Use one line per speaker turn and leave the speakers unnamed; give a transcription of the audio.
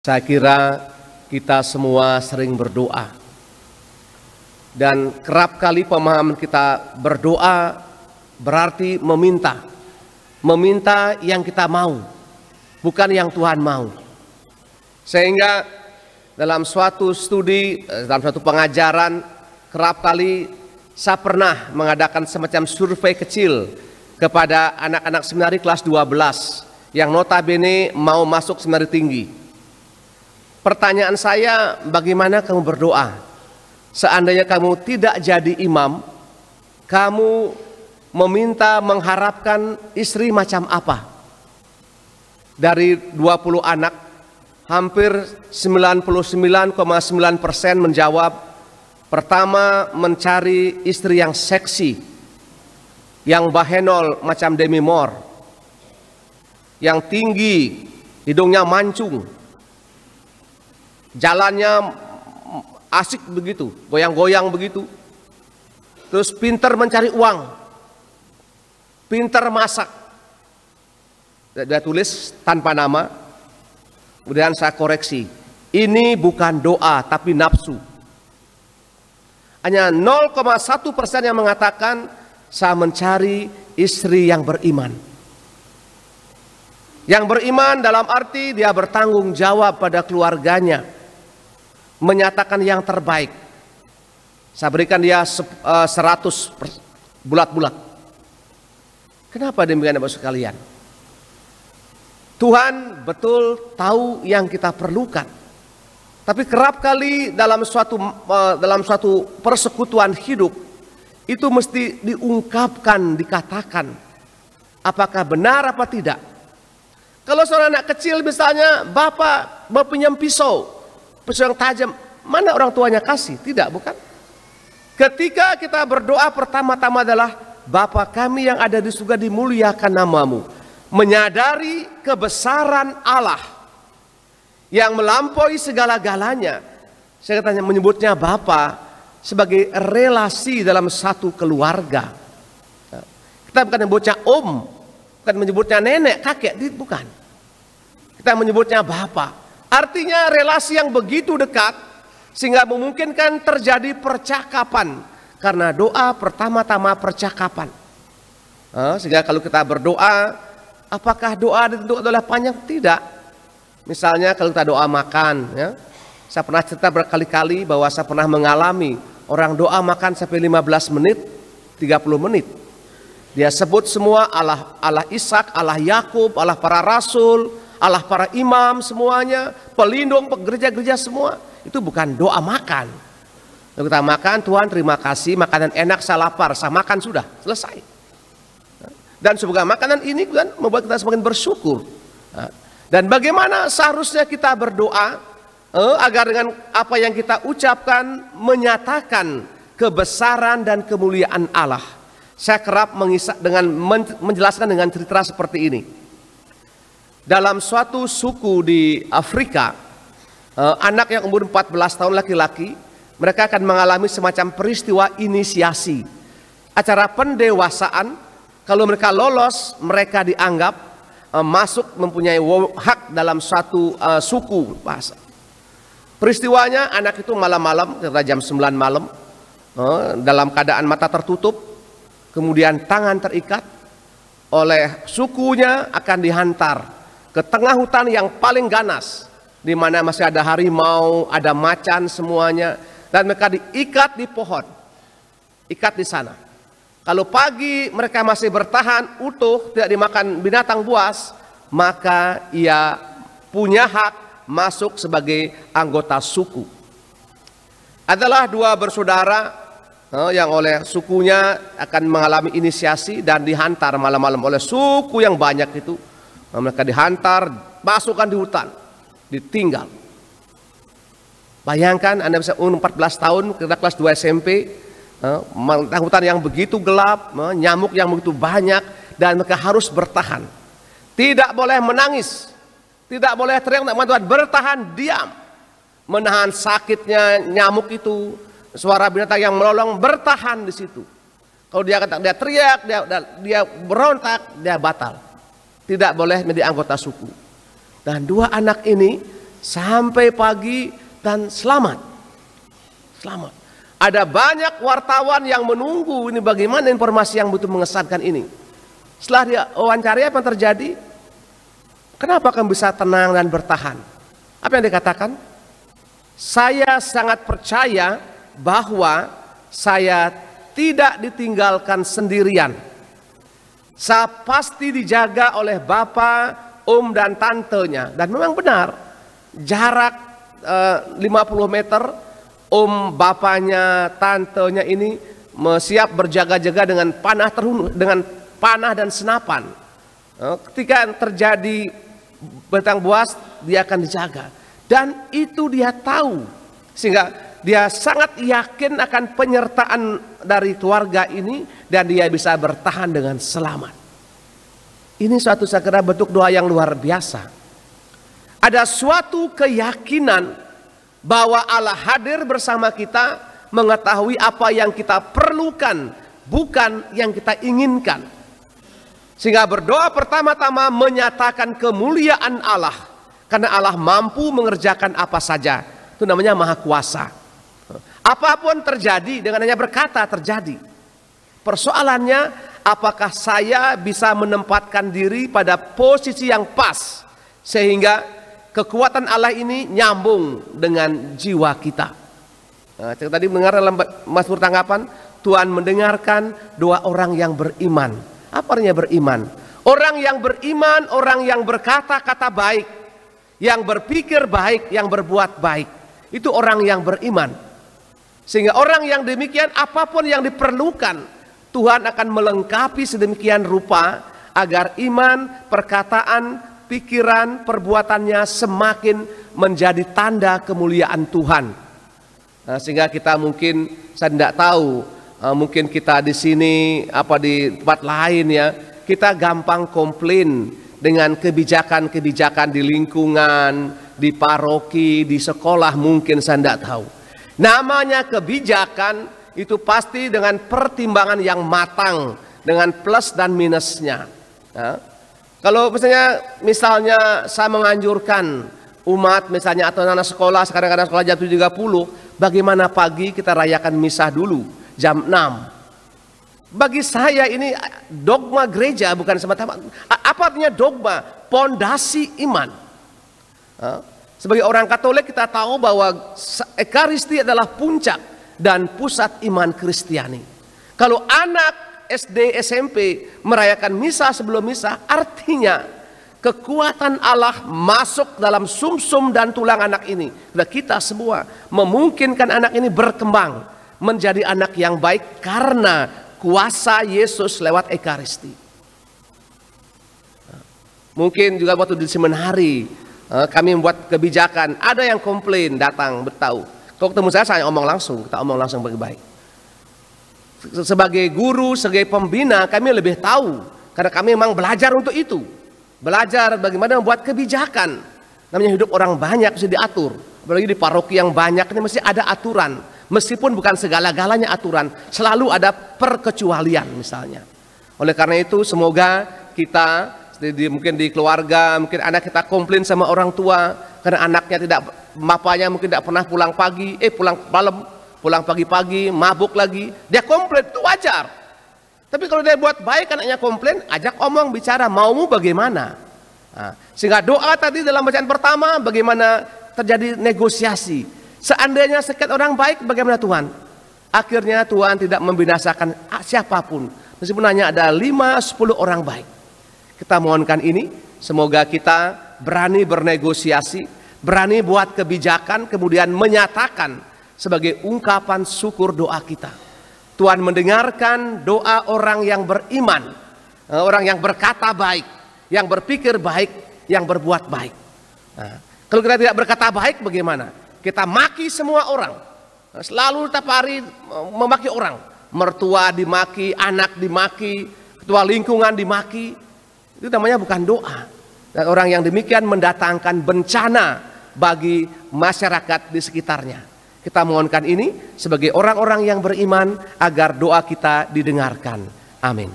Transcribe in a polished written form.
Saya kira kita semua sering berdoa, dan kerap kali pemahaman kita berdoa berarti meminta yang kita mau, bukan yang Tuhan mau. Sehingga dalam suatu studi, dalam suatu pengajaran, kerap kali saya pernah mengadakan semacam survei kecil kepada anak-anak seminari kelas 12 yang notabene mau masuk seminari tinggi. Pertanyaan saya, bagaimana kamu berdoa? Seandainya kamu tidak jadi imam, kamu meminta mengharapkan istri macam apa? Dari 20 anak, hampir 99,9% menjawab, pertama mencari istri yang seksi, yang bahenol macam Demi Moore, yang tinggi, hidungnya mancung, jalannya asik begitu, goyang-goyang begitu. Terus pintar mencari uang, pintar masak. Dia tulis tanpa nama. Kemudian saya koreksi, ini bukan doa tapi nafsu. Hanya 0,1% yang mengatakan saya mencari istri yang beriman. Yang beriman dalam arti dia bertanggung jawab pada keluarganya, menyatakan yang terbaik. Saya berikan dia 100 bulat-bulat. Kenapa demikian, Bapak sekalian? Tuhan betul tahu yang kita perlukan. Tapi kerap kali dalam suatu persekutuan hidup itu mesti diungkapkan, dikatakan apakah benar apa tidak. Kalau seorang anak kecil misalnya, bapak pinjam pisau yang tajam, mana orang tuanya kasih? Tidak, bukan? Ketika kita berdoa pertama-tama adalah, Bapa kami yang ada di surga, dimuliakan namamu. Menyadari kebesaran Allah yang melampaui segala-galanya. Saya katanya menyebutnya Bapa sebagai relasi dalam satu keluarga. Kita bukan menyebutnya om, bukan menyebutnya nenek, kakek, bukan. Kita menyebutnya Bapa. Artinya relasi yang begitu dekat sehingga memungkinkan terjadi percakapan. Karena doa pertama-tama percakapan. Sehingga kalau kita berdoa, apakah doa itu adalah panjang? Tidak. Misalnya kalau kita doa makan, ya, saya pernah cerita berkali-kali bahwa saya pernah mengalami orang doa makan sampai 15 menit, 30 menit. Dia sebut semua Allah Ishak, Allah Yakub, Allah para rasul, Allah para imam semuanya, pelindung gereja-gereja semua. Itu bukan doa makan. Kalau kita makan, Tuhan terima kasih, makanan enak, saya lapar, saya makan sudah, selesai. Dan semoga makanan ini kan membuat kita semakin bersyukur. Dan bagaimana seharusnya kita berdoa agar dengan apa yang kita ucapkan menyatakan kebesaran dan kemuliaan Allah. Saya kerap menjelaskan dengan cerita seperti ini. Dalam suatu suku di Afrika, anak yang umur 14 tahun laki-laki, mereka akan mengalami semacam peristiwa inisiasi. Acara pendewasaan, kalau mereka lolos, mereka dianggap masuk mempunyai hak dalam suatu suku bahasa. Peristiwanya anak itu malam-malam, kira jam 9 malam, dalam keadaan mata tertutup, kemudian tangan terikat, oleh sukunya akan dihantar ke tengah hutan yang paling ganas, di mana masih ada harimau, ada macan semuanya, dan mereka diikat di pohon, ikat di sana. Kalau pagi mereka masih bertahan utuh, tidak dimakan binatang buas, maka ia punya hak masuk sebagai anggota suku. Adalah dua bersaudara yang oleh sukunya akan mengalami inisiasi dan dihantar malam-malam oleh suku yang banyak itu. Mereka dihantar, masukkan di hutan, ditinggal. Bayangkan Anda bisa umur 14 tahun, kita kelas 2 SMP, hutan yang begitu gelap, nyamuk yang begitu banyak, dan mereka harus bertahan. Tidak boleh menangis, tidak boleh teriak, bertahan diam, menahan sakitnya nyamuk itu, suara binatang yang melolong, bertahan di situ. Kalau dia teriak, dia berontak, dia batal. Tidak boleh menjadi anggota suku. Dan dua anak ini sampai pagi dan selamat. Selamat. Ada banyak wartawan yang menunggu ini bagaimana informasi yang betul mengesankan ini. Setelah dia wawancara, apa yang terjadi? Kenapa kamu bisa tenang dan bertahan? Apa yang dikatakan? Saya sangat percaya bahwa saya tidak ditinggalkan sendirian. Saya pasti dijaga oleh bapak, om dan tantenya. Dan memang benar, jarak 50 meter, om bapaknya, tantenya ini siap berjaga-jaga dengan panah dan senapan. Ketika terjadi batang buas, dia akan dijaga. Dan itu dia tahu, sehingga dia sangat yakin akan penyertaan dari keluarga ini, dan dia bisa bertahan dengan selamat. Ini suatu saya kira bentuk doa yang luar biasa. Ada suatu keyakinan bahwa Allah hadir bersama kita, mengetahui apa yang kita perlukan, bukan yang kita inginkan. Sehingga berdoa pertama-tama menyatakan kemuliaan Allah, karena Allah mampu mengerjakan apa saja. Itu namanya Maha Kuasa. Apapun terjadi dengan hanya berkata terjadi. Persoalannya, apakah saya bisa menempatkan diri pada posisi yang pas sehingga kekuatan Allah ini nyambung dengan jiwa kita. Nah, tadi mendengar dalam Mazmur tanggapan, Tuhan mendengarkan doa orang yang beriman. Apa artinya beriman? Orang yang beriman, orang yang berkata-kata baik, yang berpikir baik, yang berbuat baik. Itu orang yang beriman. Sehingga orang yang demikian, apapun yang diperlukan, Tuhan akan melengkapi sedemikian rupa agar iman, perkataan, pikiran, perbuatannya semakin menjadi tanda kemuliaan Tuhan. Nah, sehingga kita mungkin, saya tidak tahu, mungkin kita di sini apa di tempat lain ya, kita gampang komplain dengan kebijakan-kebijakan di lingkungan, di paroki, di sekolah, mungkin saya tidak tahu. Namanya kebijakan itu pasti dengan pertimbangan yang matang, dengan plus dan minusnya. Nah, kalau misalnya saya menganjurkan umat misalnya atau anak sekolah, sekarang sekolah jam 7.30, bagaimana pagi kita rayakan misa dulu jam 6. Bagi saya ini dogma gereja, bukan semata-mata. Apa artinya dogma? Pondasi iman. Sebagai orang Katolik kita tahu bahwa Ekaristi adalah puncak dan pusat iman Kristiani. Kalau anak SD, SMP merayakan misa sebelum misa, artinya kekuatan Allah masuk dalam sumsum dan tulang anak ini. Dan kita semua memungkinkan anak ini berkembang menjadi anak yang baik karena kuasa Yesus lewat Ekaristi. Mungkin juga waktu di seminari kami membuat kebijakan, ada yang komplain datang bertahu. Kalau ketemu saya omong langsung, kita omong langsung baik-baik. Sebagai guru, sebagai pembina, kami lebih tahu. Karena kami memang belajar untuk itu. Belajar bagaimana membuat kebijakan. Namanya hidup orang banyak, mesti diatur. Apalagi di paroki yang banyak, ini mesti ada aturan. Meskipun bukan segala-galanya aturan, selalu ada perkecualian misalnya. Oleh karena itu, semoga kita, mungkin di keluarga, mungkin anak kita komplain sama orang tua, karena anaknya tidak, bapaknya mungkin tidak pernah pulang pagi, pulang malam, pulang pagi-pagi, mabuk lagi, dia komplain, itu wajar. Tapi kalau dia buat baik, anaknya komplain, ajak omong, bicara, maumu bagaimana. Nah, sehingga doa tadi dalam bacaan pertama, bagaimana terjadi negosiasi. Seandainya sekian orang baik, bagaimana Tuhan? Akhirnya Tuhan tidak membinasakan siapapun, meskipun hanya ada 5-10 orang baik. Kita mohonkan ini, semoga kita berani bernegosiasi, berani buat kebijakan, kemudian menyatakan sebagai ungkapan syukur doa kita. Tuhan mendengarkan doa orang yang beriman, orang yang berkata baik, yang berpikir baik, yang berbuat baik. Nah, kalau kita tidak berkata baik bagaimana? Kita maki semua orang, selalu tiap hari memaki orang, mertua dimaki, anak dimaki, ketua lingkungan dimaki. Itu namanya bukan doa. Dan orang yang demikian mendatangkan bencana bagi masyarakat di sekitarnya. Kita mohonkan ini sebagai orang-orang yang beriman agar doa kita didengarkan. Amin.